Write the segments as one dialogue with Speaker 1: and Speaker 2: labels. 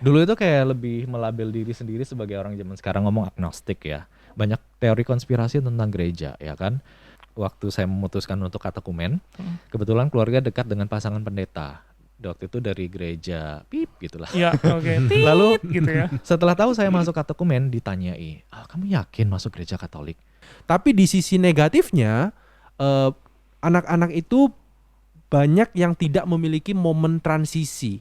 Speaker 1: Dulu itu kayak lebih melabel diri sendiri sebagai orang zaman sekarang ngomong agnostik ya. Banyak teori konspirasi tentang gereja ya kan. Waktu saya memutuskan untuk katekumen,
Speaker 2: Mm.
Speaker 1: kebetulan keluarga dekat dengan pasangan pendeta. Waktu itu dari gereja pip gitulah.
Speaker 2: Ya, oke.
Speaker 1: Lalu
Speaker 2: Tit gitu ya.
Speaker 1: setelah tahu saya masuk katekumen ditanyai, kamu yakin masuk gereja Katolik?
Speaker 3: Tapi di sisi negatifnya, eh, anak-anak itu banyak yang tidak memiliki momen transisi.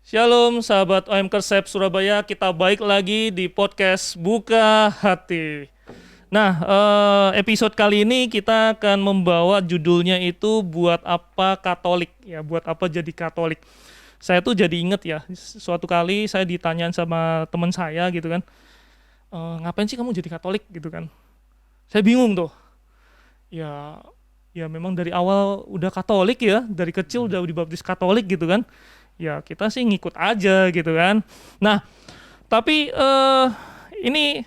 Speaker 2: Shalom sahabat OM Kersep Surabaya, kita balik lagi di podcast Buka Hati. Nah, episode kali ini kita akan membawa judulnya itu buat apa Katolik ya, buat apa jadi Katolik. Saya tuh jadi inget ya, suatu kali saya ditanyain sama teman saya gitu kan, ngapain sih kamu jadi Katolik gitu kan? Saya bingung tuh. Ya memang dari awal udah Katolik ya, dari kecil udah dibaptis Katolik gitu kan. Ya kita sih ngikut aja gitu kan. Nah, tapi ini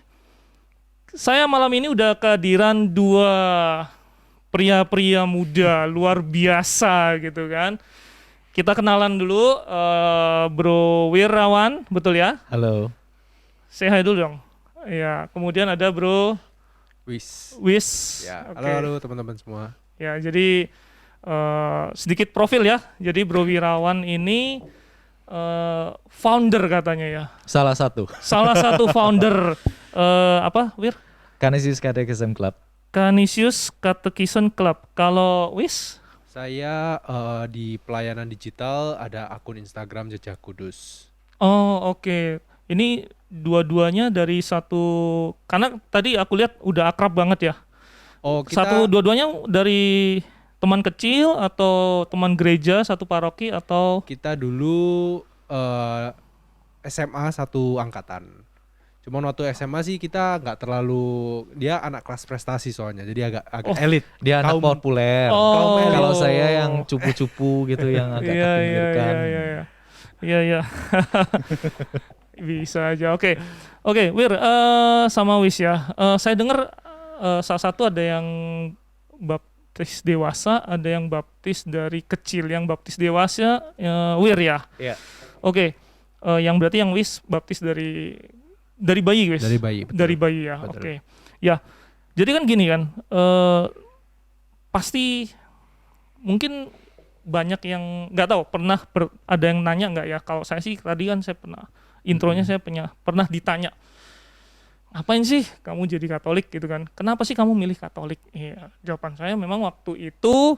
Speaker 2: saya malam ini udah kehadiran dua pria-pria muda luar biasa gitu kan. Kita kenalan dulu, Bro Wirawan, betul ya?
Speaker 1: Halo.
Speaker 2: Say hi dulu dong. Ya, kemudian ada Bro
Speaker 3: Wis.
Speaker 2: Ya,
Speaker 3: Halo, halo teman-teman semua.
Speaker 2: Ya, jadi sedikit profil ya. Jadi Bro Wirawan ini founder katanya ya.
Speaker 1: Salah satu.
Speaker 2: Salah satu founder apa, Wir?
Speaker 1: Canisius Catechism Club.
Speaker 2: Canisius Catechism Club. Kalau Wis?
Speaker 3: Saya di pelayanan digital ada akun Instagram Jejak Kudus.
Speaker 2: Oh, oke. Ini dua-duanya dari satu, karena tadi aku lihat udah akrab banget ya.
Speaker 3: Oh, kita
Speaker 2: Dua-duanya dari teman kecil atau teman gereja satu paroki atau
Speaker 3: dulu SMA satu angkatan. Cuman waktu SMA sih kita nggak terlalu, dia anak kelas prestasi soalnya, jadi agak elit.
Speaker 1: Dia anak
Speaker 3: Kaum-
Speaker 1: populer.
Speaker 2: Oh.
Speaker 1: Kalau saya yang cupu-cupu gitu yang agak
Speaker 2: Iya,
Speaker 1: terpinggirkan.
Speaker 2: Iya. Bisa aja. Oke, Wir, sama Wis ya. Saya dengar salah satu ada yang baptis dewasa, ada yang baptis dari kecil. Yang baptis dewasa, Wir ya.
Speaker 1: Iya.
Speaker 2: Oke, yang berarti yang Wis baptis dari bayi, Wis.
Speaker 3: Dari bayi. Betul.
Speaker 2: Dari bayi ya.
Speaker 3: Betul.
Speaker 2: Oke. Ya. Jadi kan gini kan, pasti mungkin banyak yang nggak tahu ada yang nanya nggak ya. Kalau saya sih tadi kan saya pernah intronya saya pernah ditanya, ngapain sih kamu jadi Katolik gitu kan, kenapa sih kamu milih Katolik. Ya, jawaban saya memang waktu itu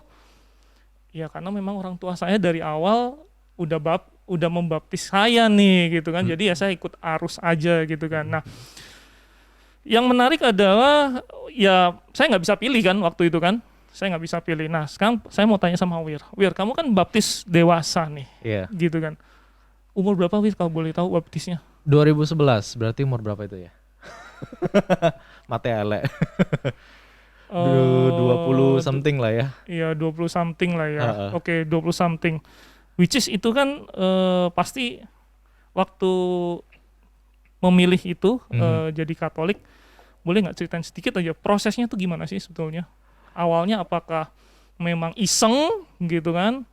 Speaker 2: ya karena memang orang tua saya dari awal udah membaptis saya nih gitu kan. Jadi ya saya ikut arus aja gitu kan. Nah, yang menarik adalah ya saya nggak bisa pilih kan waktu itu kan. Saya nggak bisa pilih. Nah, sekarang saya mau tanya sama Wir. Wir, kamu kan baptis dewasa nih.
Speaker 1: Iya.
Speaker 2: Gitu kan. Umur berapa, Wir, kalau boleh tahu baptisnya?
Speaker 1: 2011, berarti umur berapa itu ya? Mate elek. 20 something lah ya.
Speaker 2: Iya, 20 something lah ya.
Speaker 1: Heeh.
Speaker 2: Oke, 20 something. Which is itu kan pasti waktu memilih itu jadi Katolik, boleh nggak ceritain sedikit aja prosesnya tuh gimana sih sebetulnya? Awalnya apakah memang iseng gitu kan,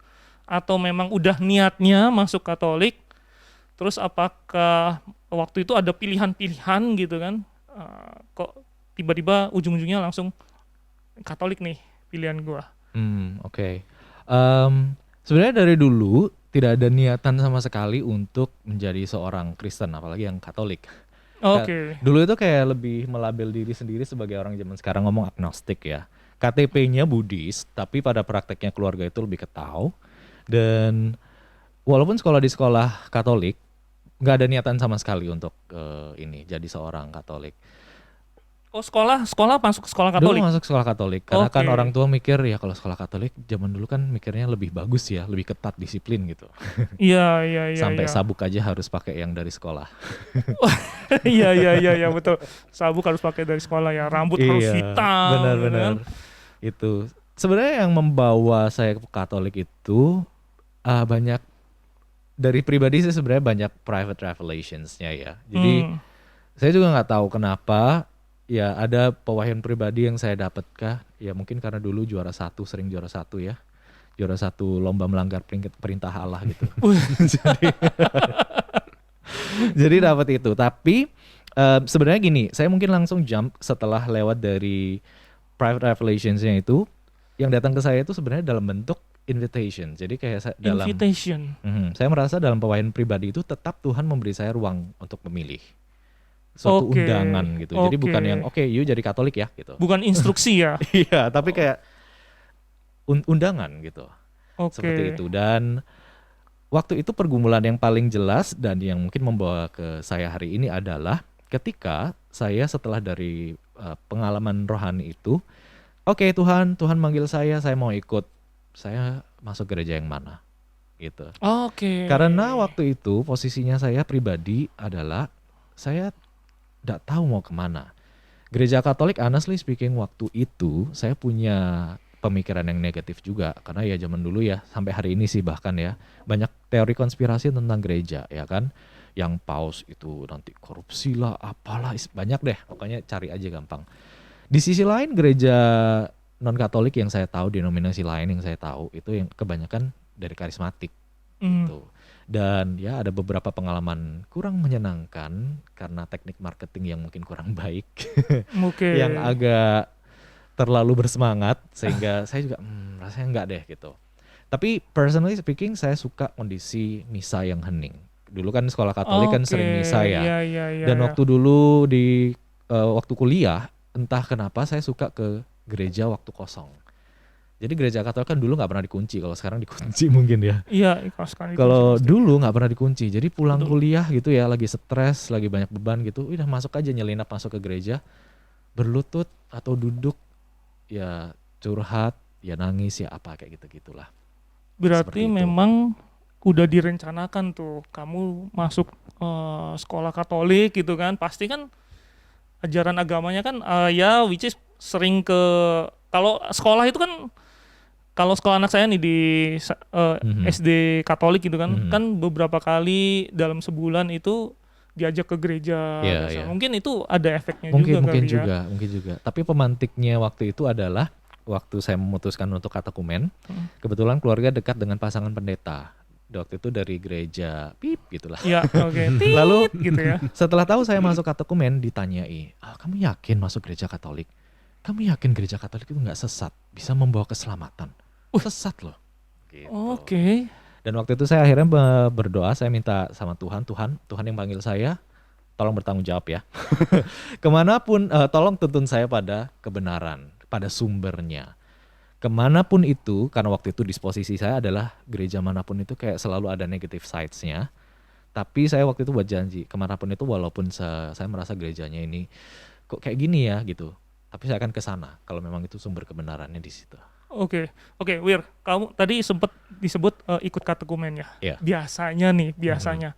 Speaker 2: atau memang udah niatnya masuk Katolik? Terus apakah waktu itu ada pilihan-pilihan gitu kan? Kok tiba-tiba ujung-ujungnya langsung Katolik nih pilihan gua.
Speaker 1: Oke. Sebenarnya dari dulu tidak ada niatan sama sekali untuk menjadi seorang Kristen, apalagi yang Katolik.
Speaker 2: Oke.
Speaker 1: Dulu itu kayak lebih melabel diri sendiri sebagai orang zaman sekarang ngomong agnostik ya. KTP-nya Buddhis, tapi pada prakteknya keluarga itu lebih ke Tao. Dan walaupun sekolah di sekolah Katolik, nggak ada niatan sama sekali untuk ini jadi seorang Katolik.
Speaker 2: Oh, sekolah masuk ke sekolah
Speaker 1: Dulu
Speaker 2: Katolik.
Speaker 1: masuk sekolah Katolik, karena kan
Speaker 2: Oke.
Speaker 1: orang tua mikir ya kalau sekolah Katolik zaman dulu kan mikirnya lebih bagus ya, lebih ketat disiplin gitu.
Speaker 2: Iya.
Speaker 1: Sampai sabuk aja harus pakai yang dari sekolah.
Speaker 2: Iya, betul. Sabuk harus pakai dari sekolah ya, rambut harus hitam.
Speaker 1: Benar-benar.
Speaker 2: Gitu kan.
Speaker 1: Itu sebenarnya yang membawa saya ke Katolik itu banyak dari pribadi sih, sebenarnya banyak private revelationsnya ya. Jadi Saya juga nggak tahu kenapa. Ya ada pewahyuan pribadi yang saya dapatkah. Ya mungkin karena dulu sering juara satu ya. Juara satu lomba melanggar perintah Allah gitu.
Speaker 2: Wih.
Speaker 1: Jadi dapat itu. Tapi sebenarnya gini, saya mungkin langsung jump setelah lewat dari private revelationsnya itu, yang datang ke saya itu sebenarnya dalam bentuk invitation. Jadi kayak
Speaker 2: Invitation.
Speaker 1: saya merasa dalam pewahyuan pribadi itu tetap Tuhan memberi saya ruang untuk memilih suatu
Speaker 2: Oke,
Speaker 1: undangan gitu. Jadi bukan
Speaker 2: oke.
Speaker 1: yang oke, you jadi Katolik ya gitu.
Speaker 2: Bukan instruksi ya.
Speaker 1: Iya, tapi kayak undangan gitu. Seperti
Speaker 2: Oke.
Speaker 1: itu. Dan waktu itu pergumulan yang paling jelas dan yang mungkin membawa ke saya hari ini adalah ketika saya setelah dari pengalaman rohani itu, oke Tuhan manggil saya mau ikut. Saya masuk gereja yang mana? Gitu.
Speaker 2: Oke.
Speaker 1: Karena waktu itu posisinya saya pribadi adalah saya tidak tahu mau kemana. Gereja Katolik honestly speaking waktu itu saya punya pemikiran yang negatif juga. Karena ya zaman dulu ya sampai hari ini sih bahkan ya banyak teori konspirasi tentang gereja ya kan. Yang paus itu nanti korupsi lah apalah banyak deh. Pokoknya cari aja gampang. Di sisi lain gereja non Katolik yang saya tahu, denominasi lain yang saya tahu itu yang kebanyakan dari karismatik gitu. Dan ya ada beberapa pengalaman kurang menyenangkan karena teknik marketing yang mungkin kurang baik,
Speaker 2: Oke.
Speaker 1: yang agak terlalu bersemangat sehingga saya juga rasanya enggak deh gitu. Tapi personally speaking saya suka kondisi misa yang hening. Dulu kan sekolah Katolik kan sering misa ya.
Speaker 2: Iya, iya, iya,
Speaker 1: Dan
Speaker 2: iya.
Speaker 1: waktu dulu di waktu kuliah entah kenapa saya suka ke gereja waktu kosong. Jadi gereja Katolik kan dulu nggak pernah dikunci, kalau sekarang dikunci mungkin ya.
Speaker 2: Iya, ikhlas sekali.
Speaker 1: Kalau dulu nggak pernah dikunci, jadi pulang
Speaker 2: Betul.
Speaker 1: kuliah gitu ya, lagi stres, lagi banyak beban gitu, udah masuk aja nyelinap masuk ke gereja, berlutut atau duduk, ya curhat, ya nangis, ya apa kayak gitu-gitulah.
Speaker 2: Berarti
Speaker 1: Seperti itu.
Speaker 2: memang udah direncanakan tuh kamu masuk sekolah Katolik gitu kan. Pasti kan ajaran agamanya kan ya which is sering ke kalau sekolah itu kan kalau sekolah anak saya nih di SD Katolik gitu kan kan beberapa kali dalam sebulan itu diajak ke gereja
Speaker 1: Iya,
Speaker 2: biasa.
Speaker 1: iya.
Speaker 2: Mungkin itu ada efeknya
Speaker 1: Mungkin
Speaker 2: juga kali ya.
Speaker 1: mungkin juga. Tapi pemantiknya waktu itu adalah waktu saya memutuskan untuk katekumen, kebetulan keluarga dekat dengan pasangan pendeta. Waktu itu dari gereja gitulah.
Speaker 2: Iya, oke.
Speaker 1: Lalu
Speaker 2: Gitu ya.
Speaker 1: setelah tahu saya masuk katekumen ditanyai, kamu yakin masuk gereja Katolik? Kamu yakin gereja Katolik itu nggak sesat, bisa membawa keselamatan? Sesat loh. Gitu.
Speaker 2: Oke.
Speaker 1: Dan waktu itu saya akhirnya berdoa, saya minta sama Tuhan yang panggil saya, tolong bertanggung jawab ya. Kemanapun, tolong tuntun saya pada kebenaran, pada sumbernya. Kemanapun itu, karena waktu itu disposisi saya adalah gereja manapun itu kayak selalu ada negative sides-nya. Tapi saya waktu itu buat janji, kemanapun itu walaupun saya merasa gerejanya ini kok kayak gini ya gitu. Tapi saya akan ke sana kalau memang itu sumber kebenarannya di situ.
Speaker 2: Oke, Wir, kamu tadi sempat disebut ikut katekumen ya.
Speaker 1: Iya.
Speaker 2: Biasanya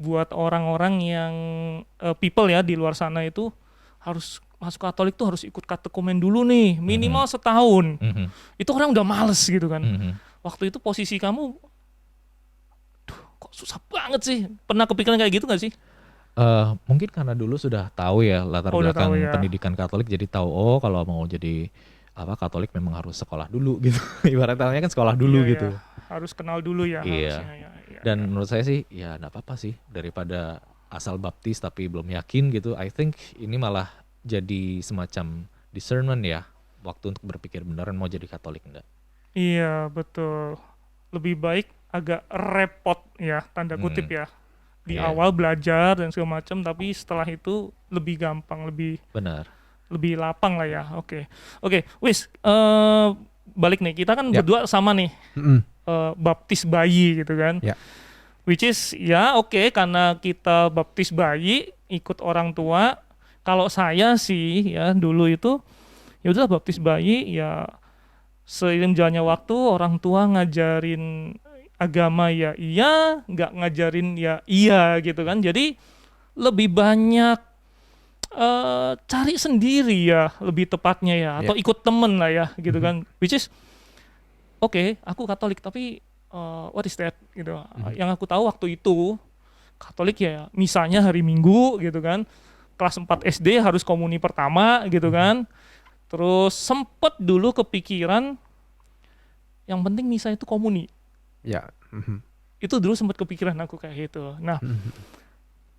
Speaker 2: buat orang-orang yang people ya di luar sana itu harus masuk Katolik tuh harus ikut katekumen dulu nih, minimal setahun. Itu orang udah males gitu kan. Waktu itu posisi kamu, kok susah banget sih. Pernah kepikiran kayak gitu gak sih?
Speaker 1: Mungkin karena dulu sudah tahu ya latar belakang pendidikan Katolik, jadi tahu kalau mau jadi Katolik memang harus sekolah dulu gitu. Ibaratnya kan sekolah dulu gitu.
Speaker 2: Harus kenal dulu ya.
Speaker 1: Iya. Dan menurut saya sih ya enggak apa-apa sih daripada asal baptis tapi belum yakin gitu. I think ini malah jadi semacam discernment ya, waktu untuk berpikir beneran mau jadi Katolik enggak.
Speaker 2: Iya, betul. Lebih baik agak repot ya, tanda kutip ya. Di awal belajar dan segala macam, tapi setelah itu lebih gampang, lebih lapang lah ya. Oke, Wis, balik nih, kita kan berdua sama nih, baptis bayi gitu kan. Which is ya oke, karena kita baptis bayi, ikut orang tua. Kalau saya sih ya dulu itu, ya udah baptis bayi ya seiring jalannya waktu orang tua ngajarin agama ya iya, nggak ngajarin ya iya gitu kan. Jadi lebih banyak cari sendiri ya, lebih tepatnya ya, atau ikut temen lah ya gitu kan. Which is oke, aku Katolik tapi what is that gitu. Yang aku tahu waktu itu Katolik ya misanya hari Minggu gitu kan. Kelas 4 SD harus komuni pertama gitu kan. Terus sempet dulu kepikiran yang penting misa itu komuni.
Speaker 3: Ya.
Speaker 2: Itu dulu sempat kepikiran aku kayak gitu. Nah,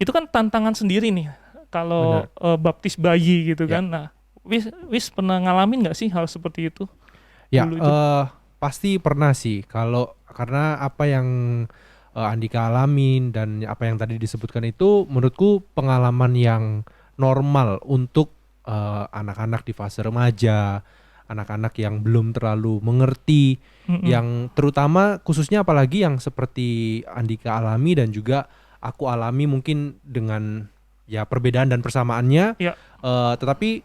Speaker 2: itu kan tantangan sendiri nih kalau baptis bayi gitu
Speaker 3: Ya.
Speaker 2: kan. Nah, Wis pernah ngalamin nggak sih hal seperti itu?
Speaker 3: Ya,
Speaker 2: Dulu itu.
Speaker 3: pasti pernah sih. Karena apa yang Andika alamin dan apa yang tadi disebutkan itu menurutku pengalaman yang normal untuk anak-anak di fase remaja, anak-anak yang belum terlalu mengerti, yang terutama khususnya apalagi yang seperti Andika alami dan juga aku alami mungkin dengan ya perbedaan dan persamaannya.
Speaker 2: Ya.
Speaker 3: Tetapi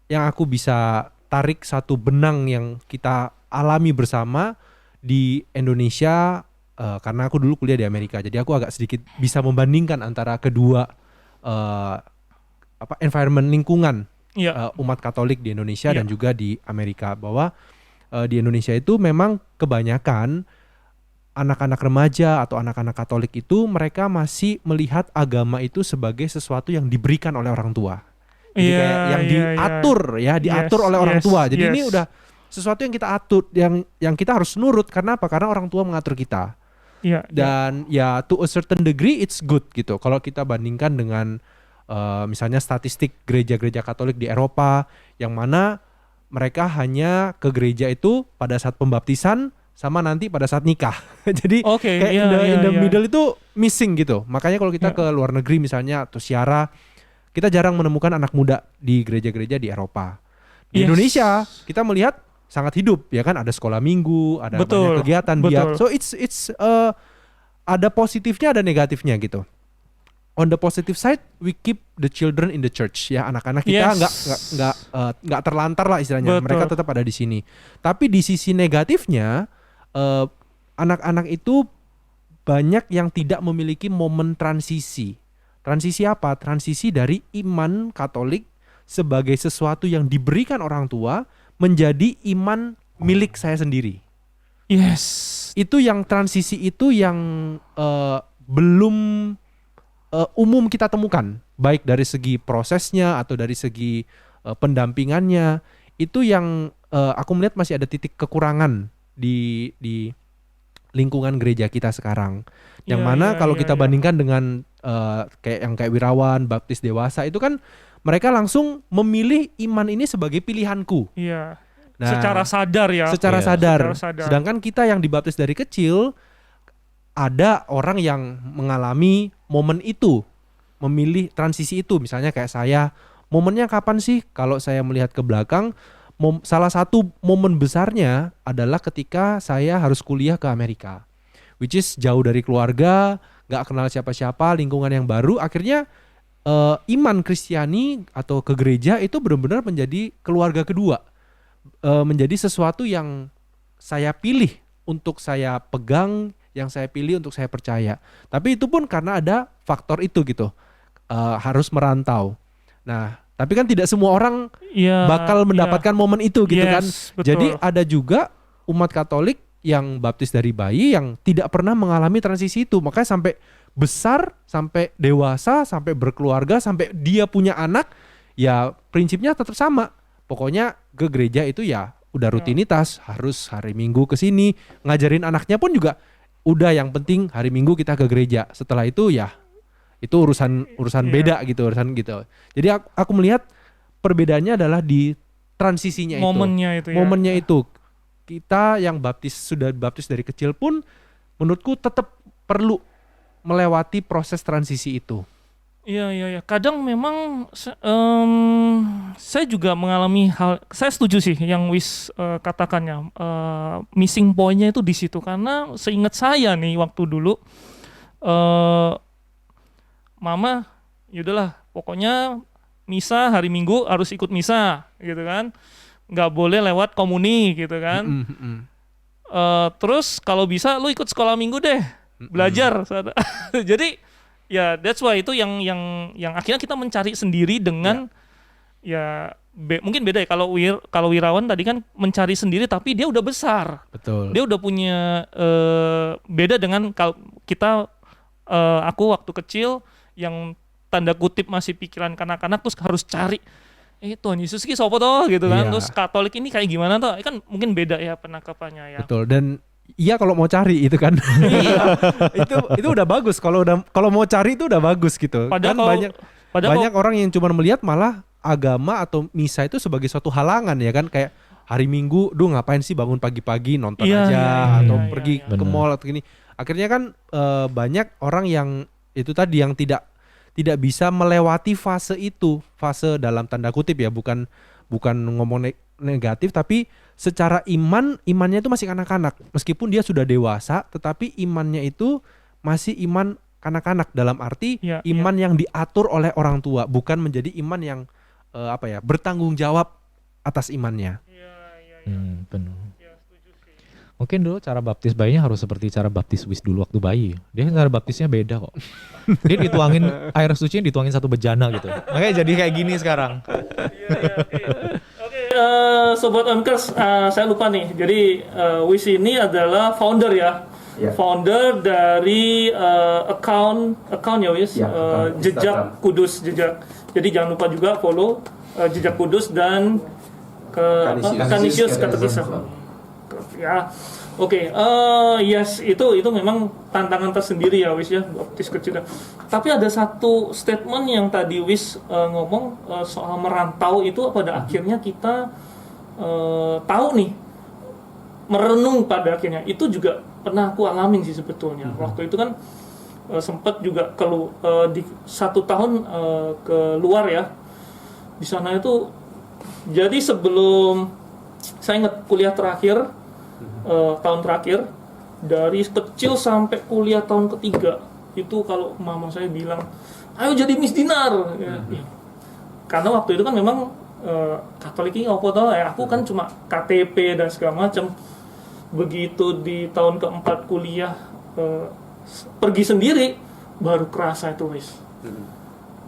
Speaker 3: yang aku bisa tarik satu benang yang kita alami bersama di Indonesia, karena aku dulu kuliah di Amerika, jadi aku agak sedikit bisa membandingkan antara kedua environment lingkungan
Speaker 2: Ya.
Speaker 3: umat Katolik di Indonesia
Speaker 2: Iya.
Speaker 3: dan juga di Amerika, bahwa di Indonesia itu memang kebanyakan anak-anak remaja atau anak-anak Katolik itu mereka masih melihat agama itu sebagai sesuatu yang diberikan oleh orang tua. Jadi
Speaker 2: Iya,
Speaker 3: kayak yang
Speaker 2: iya, iya.
Speaker 3: diatur
Speaker 2: Yes,
Speaker 3: oleh orang
Speaker 2: yes,
Speaker 3: tua. Jadi
Speaker 2: yes.
Speaker 3: ini udah sesuatu yang kita atur, yang kita harus nurut. Karena apa? Karena orang tua mengatur kita.
Speaker 2: Iya, iya.
Speaker 3: Dan ya to a certain degree it's good gitu. Kalau kita bandingkan dengan misalnya statistik gereja-gereja Katolik di Eropa, yang mana mereka hanya ke gereja itu pada saat pembaptisan sama nanti pada saat nikah. Jadi
Speaker 2: Oke,
Speaker 3: kayak
Speaker 2: iya,
Speaker 3: in the
Speaker 2: iya.
Speaker 3: middle itu missing gitu. Makanya kalau kita
Speaker 2: Iya.
Speaker 3: ke luar negeri misalnya atau siara, kita jarang menemukan anak muda di gereja-gereja di Eropa. Di
Speaker 2: Yes.
Speaker 3: Indonesia kita melihat sangat hidup, ya kan, ada sekolah minggu, ada
Speaker 2: Betul,
Speaker 3: banyak kegiatan
Speaker 2: betul.
Speaker 3: So it's ada positifnya ada negatifnya gitu. On the positive side, we keep the children in the church, ya, anak-anak kita
Speaker 2: Yes.
Speaker 3: nggak terlantar lah istilahnya.
Speaker 2: Betul.
Speaker 3: Mereka tetap ada di sini. Tapi di sisi negatifnya, anak-anak itu banyak yang tidak memiliki momen transisi. Transisi apa? Transisi dari iman Katolik sebagai sesuatu yang diberikan orang tua menjadi iman milik saya sendiri.
Speaker 2: Yes.
Speaker 3: Itu yang transisi itu yang belum umum kita temukan, baik dari segi prosesnya atau dari segi pendampingannya. Itu yang aku melihat masih ada titik kekurangan di lingkungan gereja kita sekarang. Yang
Speaker 2: Iya,
Speaker 3: mana
Speaker 2: iya,
Speaker 3: kalau
Speaker 2: iya,
Speaker 3: kita
Speaker 2: iya.
Speaker 3: bandingkan dengan kayak Wirawan, Baptis Dewasa, itu kan mereka langsung memilih iman ini sebagai pilihanku.
Speaker 2: Iya.
Speaker 3: Nah,
Speaker 2: Secara sadar ya.
Speaker 3: secara
Speaker 1: Iya.
Speaker 3: sadar.
Speaker 2: Secara sadar.
Speaker 3: Sedangkan kita yang dibaptis dari kecil, ada orang yang mengalami momen itu, memilih transisi itu. Misalnya kayak saya, momennya kapan sih? Kalau saya melihat ke belakang, salah satu momen besarnya adalah ketika saya harus kuliah ke Amerika, which is jauh dari keluarga, gak kenal siapa-siapa, lingkungan yang baru. Akhirnya iman Kristiani atau ke gereja itu benar-benar menjadi keluarga kedua, menjadi sesuatu yang saya pilih untuk saya pegang, yang saya pilih untuk saya percaya. Tapi itu pun karena ada faktor itu gitu, harus merantau. Nah, tapi kan tidak semua orang
Speaker 2: Iya,
Speaker 3: bakal
Speaker 2: iya.
Speaker 3: mendapatkan momen itu gitu kan.
Speaker 2: Yes, betul.
Speaker 3: Jadi ada juga umat Katolik yang baptis dari bayi yang tidak pernah mengalami transisi itu. Makanya sampai besar, sampai dewasa, sampai berkeluarga, sampai dia punya anak, ya prinsipnya tetap sama. Pokoknya ke gereja itu ya udah rutinitas, harus hari Minggu ke sini, ngajarin anaknya pun juga udah, yang penting hari Minggu kita ke gereja. Setelah itu ya itu urusan
Speaker 2: Iya.
Speaker 3: beda gitu, urusan gitu. Jadi aku melihat perbedaannya adalah di transisinya itu.
Speaker 2: Momennya itu ya.
Speaker 3: Momennya itu. Kita yang sudah baptis dari kecil pun menurutku tetap perlu melewati proses transisi itu.
Speaker 2: Iya, iya, iya. Kadang memang saya juga mengalami hal. Saya setuju sih yang Wis katakannya. Missing point-nya itu di situ, karena seingat saya nih waktu dulu, Mama, yaudahlah, pokoknya misa hari Minggu harus ikut misa, gitu kan? Nggak boleh lewat komuni, gitu kan? Terus kalau bisa lu ikut sekolah Minggu deh, belajar. Jadi ya that's why itu yang akhirnya kita mencari sendiri dengan mungkin beda ya, kalau Wirawan tadi kan mencari sendiri tapi dia udah besar.
Speaker 3: Betul.
Speaker 2: Dia udah punya beda dengan kalau kita aku waktu kecil yang tanda kutip masih pikiran kanak-kanak terus harus cari Tuhan Yesus ki sopo toh gitu kan.
Speaker 3: Iya.
Speaker 2: Terus Katolik ini kayak gimana toh? Kan mungkin beda ya penangkapannya ya.
Speaker 3: Betul. Dan iya kalau mau cari itu kan.
Speaker 2: Iya.
Speaker 3: itu udah bagus kalau mau cari itu udah bagus gitu.
Speaker 2: Padahal
Speaker 3: Kan
Speaker 2: kalau-
Speaker 3: banyak banyak orang yang cuma melihat malah agama atau misa itu sebagai suatu halangan ya kan, kayak hari Minggu, ngapain sih bangun pagi-pagi nonton
Speaker 2: Iya,
Speaker 3: aja
Speaker 2: iya,
Speaker 3: atau
Speaker 2: iya,
Speaker 3: pergi
Speaker 2: iya.
Speaker 3: ke
Speaker 1: Benar.
Speaker 3: mall atau gini. Akhirnya kan banyak orang yang itu tadi yang tidak bisa melewati fase itu, fase dalam tanda kutip ya, bukan ngomong negatif, tapi secara imannya itu masih kanak-kanak. Meskipun dia sudah dewasa, tetapi imannya itu masih iman kanak-kanak, dalam arti
Speaker 2: Iya,
Speaker 3: iman yang diatur oleh orang tua, bukan menjadi iman yang bertanggung jawab atas imannya.
Speaker 1: Benar. Mungkin dulu cara baptis bayinya harus seperti cara baptis Wis dulu waktu bayi. Dia cara baptisnya beda kok. Dia dituangin air sucinya dituangin satu bejana gitu. Makanya jadi kayak gini sekarang.
Speaker 2: Sobat Onkers, saya lupa nih. Jadi Wis ini adalah founder ya.
Speaker 4: Ya.
Speaker 2: Founder dari account ya Wis,
Speaker 4: Ya, account
Speaker 2: Jejak
Speaker 4: Instagram.
Speaker 2: Kudus Jejak. Jadi jangan lupa juga follow Jejak Kudus dan Canisius Katekisme. Ya, oke. Yes, itu memang tantangan tersendiri ya Wis ya, baptis kecil. Tapi ada satu statement yang tadi Wis ngomong soal merantau itu pada akhirnya kita tahu nih, merenung pada akhirnya. Itu juga pernah aku alamin sih sebetulnya. Waktu itu kan sempat juga di 1 tahun ke luar ya. Di sana itu, jadi sebelum saya ingat kuliah terakhir, tahun terakhir, dari kecil sampai kuliah tahun ketiga, itu kalau mama saya bilang, ayo jadi Miss Dinar. Ya. Karena waktu itu kan memang Katolik ini apa tau, aku kan cuma KTP dan segala macam. Begitu di tahun keempat kuliah pergi sendiri, baru kerasa itu Wis.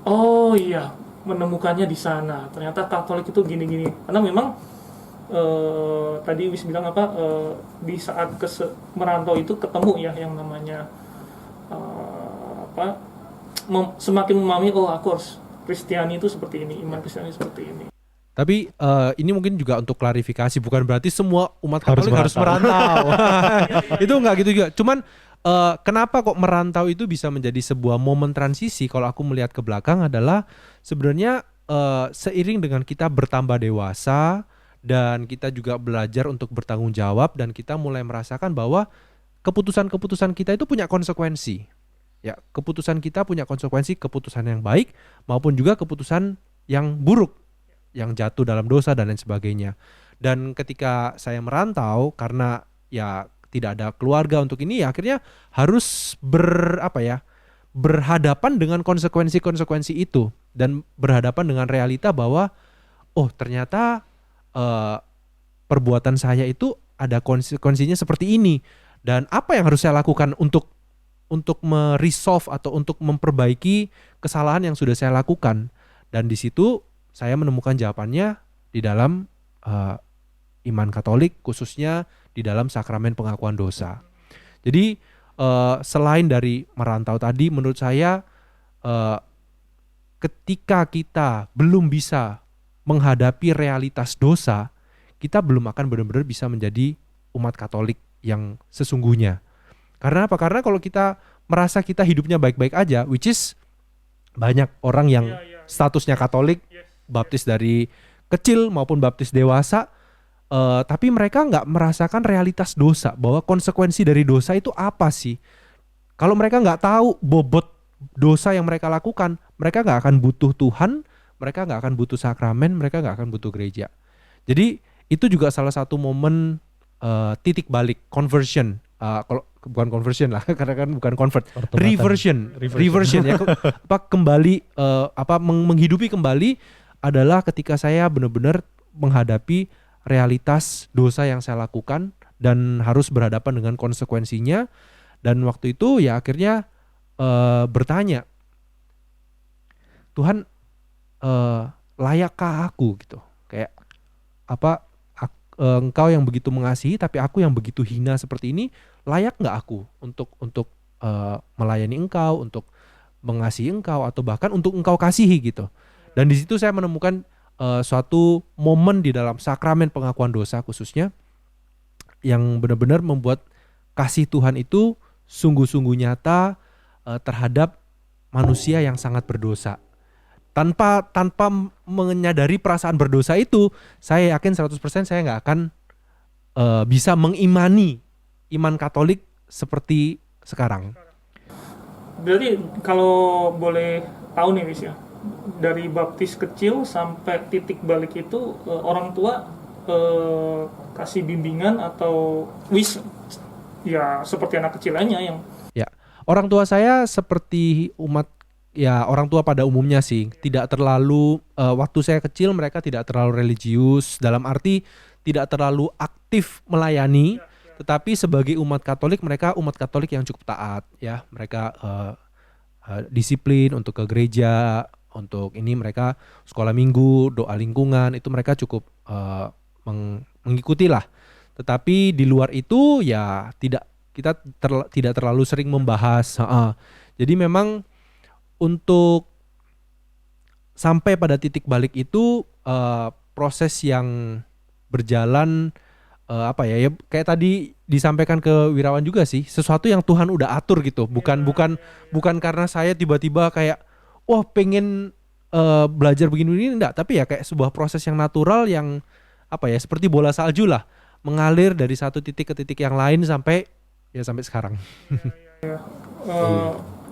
Speaker 2: Oh iya, menemukannya di sana. Ternyata Katolik itu gini-gini. Karena memang tadi Wis bilang di saat merantau itu ketemu ya yang namanya semakin memahami, oh aku harus Kristiani itu seperti ini, iman Kristiani seperti ini.
Speaker 3: Tapi ini mungkin juga untuk klarifikasi, bukan berarti semua umat
Speaker 1: Harus
Speaker 3: Katolik harus merantau. Itu enggak gitu juga. Cuman kenapa kok merantau itu bisa menjadi sebuah momen transisi kalau aku melihat ke belakang adalah sebenarnya seiring dengan kita bertambah dewasa dan kita juga belajar untuk bertanggung jawab dan kita mulai merasakan bahwa keputusan-keputusan kita itu punya konsekuensi. Ya, keputusan kita punya konsekuensi, keputusan yang baik maupun juga keputusan yang buruk, yang jatuh dalam dosa dan lain sebagainya. Dan ketika saya merantau karena ya tidak ada keluarga untuk ini, ya akhirnya harus berhadapan dengan konsekuensi-konsekuensi itu dan berhadapan dengan realita bahwa oh ternyata perbuatan saya itu ada konsekuensinya seperti ini, dan apa yang harus saya lakukan untuk meresolve atau untuk memperbaiki kesalahan yang sudah saya lakukan. Dan di situ saya menemukan jawabannya di dalam iman Katolik, khususnya di dalam sakramen pengakuan dosa. Jadi selain dari merantau tadi, menurut saya ketika kita belum bisa menghadapi realitas dosa, kita belum akan benar-benar bisa menjadi umat Katolik yang sesungguhnya. Karena apa? Karena kalau kita merasa kita hidupnya baik-baik aja, which is banyak orang yang statusnya Katolik, baptis dari kecil maupun baptis dewasa, tapi mereka nggak merasakan realitas dosa, bahwa konsekuensi dari dosa itu apa sih. Kalau mereka nggak tahu bobot dosa yang mereka lakukan, mereka nggak akan butuh Tuhan, mereka nggak akan butuh sakramen, mereka nggak akan butuh gereja. Jadi itu juga salah satu momen titik balik, conversion. Kalau bukan conversion lah, karena kan bukan convert, reversion ya, kembali menghidupi kembali adalah ketika saya benar-benar menghadapi realitas dosa yang saya lakukan dan harus berhadapan dengan konsekuensinya. Dan waktu itu ya akhirnya bertanya, Tuhan, layakkah aku gitu? Kayak Engkau yang begitu mengasihi tapi aku yang begitu hina seperti ini, layak nggak aku untuk melayani engkau, untuk mengasihi engkau, atau bahkan untuk engkau kasihi gitu. Dan di situ saya menemukan suatu momen di dalam sakramen pengakuan dosa khususnya yang benar-benar membuat kasih Tuhan itu sungguh-sungguh nyata terhadap manusia yang sangat berdosa. Tanpa menyadari perasaan berdosa itu, saya yakin 100% saya nggak akan bisa mengimani iman Katolik seperti sekarang.
Speaker 2: Berarti kalau boleh tahu nih Wis ya, dari baptis kecil sampai titik balik itu orang tua kasih bimbingan atau Wis ya seperti anak kecil lainnya yang
Speaker 3: Ya, orang tua saya seperti orang tua pada umumnya sih, tidak terlalu waktu saya kecil mereka tidak terlalu religius, dalam arti tidak terlalu aktif melayani, tetapi sebagai umat Katolik mereka umat Katolik yang cukup taat ya. Mereka disiplin untuk ke gereja, untuk ini mereka sekolah minggu, doa lingkungan, itu mereka cukup mengikuti lah. Tetapi di luar itu ya kita tidak terlalu sering membahas. Jadi memang untuk sampai pada titik balik itu proses yang berjalan kayak tadi disampaikan ke Wirawan juga sih, sesuatu yang Tuhan udah atur gitu. Bukan karena saya tiba-tiba kayak pengen belajar begini-begini, enggak, tapi ya kayak sebuah proses yang natural yang seperti bola salju lah, mengalir dari satu titik ke titik yang lain sampai sekarang.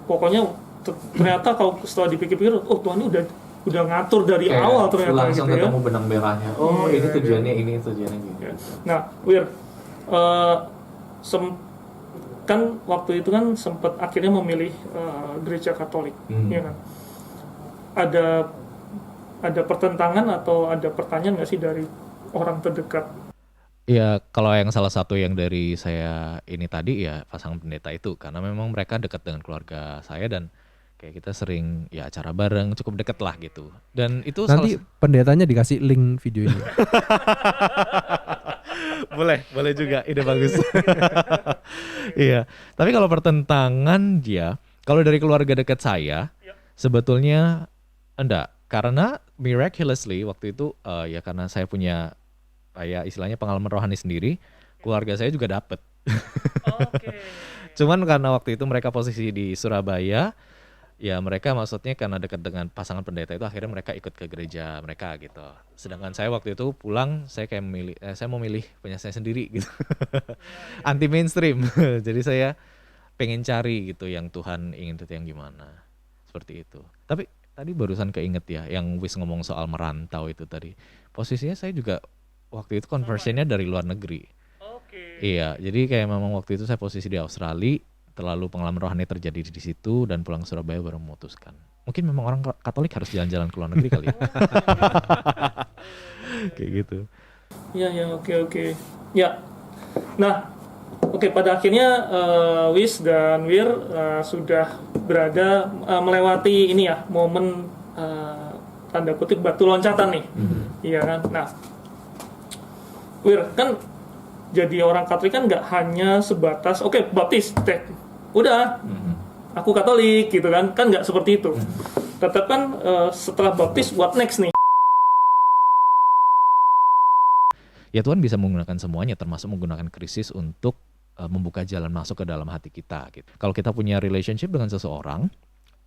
Speaker 2: Pokoknya ternyata kalau setelah dipikir-pikir, Tuhan ini udah ngatur dari
Speaker 1: kayak
Speaker 2: awal ternyata
Speaker 1: langsung
Speaker 2: gitu ya.
Speaker 1: ketemu benang merahnya. Ini tujuannya ini tujuannya gitu.
Speaker 2: Nah, Wir, kan waktu itu kan sempat akhirnya memilih gereja Katolik, ya kan? Ada pertentangan atau ada pertanyaan nggak sih dari orang terdekat?
Speaker 1: Ya kalau yang salah satu yang dari saya ini tadi ya pasangan pendeta itu, karena memang mereka dekat dengan keluarga saya dan kayak kita sering ya acara bareng, cukup dekat lah gitu. Dan itu
Speaker 3: Nanti pendetanya dikasih link video ini.
Speaker 1: boleh juga, ide bagus. Iya, tapi kalau pertentangan kalau dari keluarga dekat saya sebetulnya enggak, karena miraculously waktu itu ya karena saya punya istilahnya pengalaman rohani sendiri, keluarga saya juga dapet. Cuman karena waktu itu mereka posisi di Surabaya, ya mereka maksudnya karena dekat dengan pasangan pendeta itu akhirnya mereka ikut ke gereja mereka gitu. Sedangkan saya waktu itu pulang, saya kayak saya mau milih punya saya sendiri gitu. Anti mainstream. Jadi saya pengen cari gitu yang Tuhan ingin itu yang gimana. Seperti itu. Tapi tadi barusan keinget ya yang Wis ngomong soal merantau itu tadi. Posisinya saya juga waktu itu conversionnya dari luar negeri. Iya, jadi kayak memang waktu itu saya posisi di Australia, terlalu pengalaman rohani terjadi di situ dan pulang ke Surabaya baru memutuskan. Mungkin memang orang Katolik harus jalan-jalan ke luar negeri kali ya. Kayak gitu.
Speaker 2: Ya, oke. Ya, nah, oke, pada akhirnya Wis dan Wir sudah berada melewati ini ya, momen tanda kutip batu loncatan nih. Iya kan? Nah, Wir kan jadi orang Katolik kan nggak hanya sebatas baptis, udah aku Katolik gitu kan nggak seperti itu. Tetap kan setelah baptis what next nih?
Speaker 1: Ya Tuhan bisa menggunakan semuanya, termasuk menggunakan krisis untuk membuka jalan masuk ke dalam hati kita gitu. Kalau kita punya relationship dengan seseorang,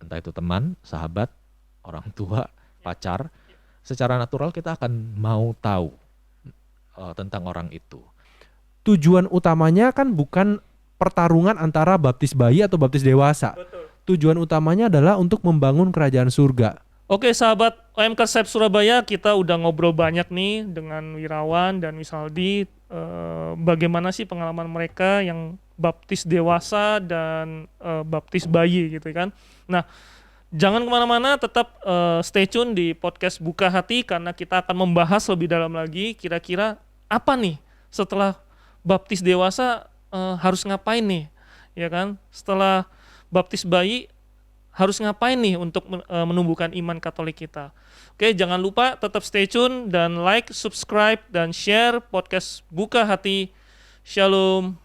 Speaker 1: entah itu teman, sahabat, orang tua, pacar, secara natural kita akan mau tahu tentang orang itu.
Speaker 3: Tujuan utamanya kan bukan pertarungan antara baptis bayi atau baptis dewasa.
Speaker 2: Betul.
Speaker 3: Tujuan utamanya adalah untuk membangun kerajaan surga.
Speaker 2: Oke sahabat OMK Sep Surabaya, kita udah ngobrol banyak nih dengan Wirawan dan Wisaldi, bagaimana sih pengalaman mereka yang baptis dewasa dan baptis bayi gitu kan. Nah, jangan kemana-mana, tetap stay tune di podcast Buka Hati karena kita akan membahas lebih dalam lagi kira-kira apa nih setelah baptis dewasa harus ngapain nih, ya kan? Setelah baptis bayi harus ngapain nih untuk menumbuhkan iman Katolik kita. Oke, jangan lupa tetap stay tune dan like, subscribe, dan share podcast Buka Hati. Shalom.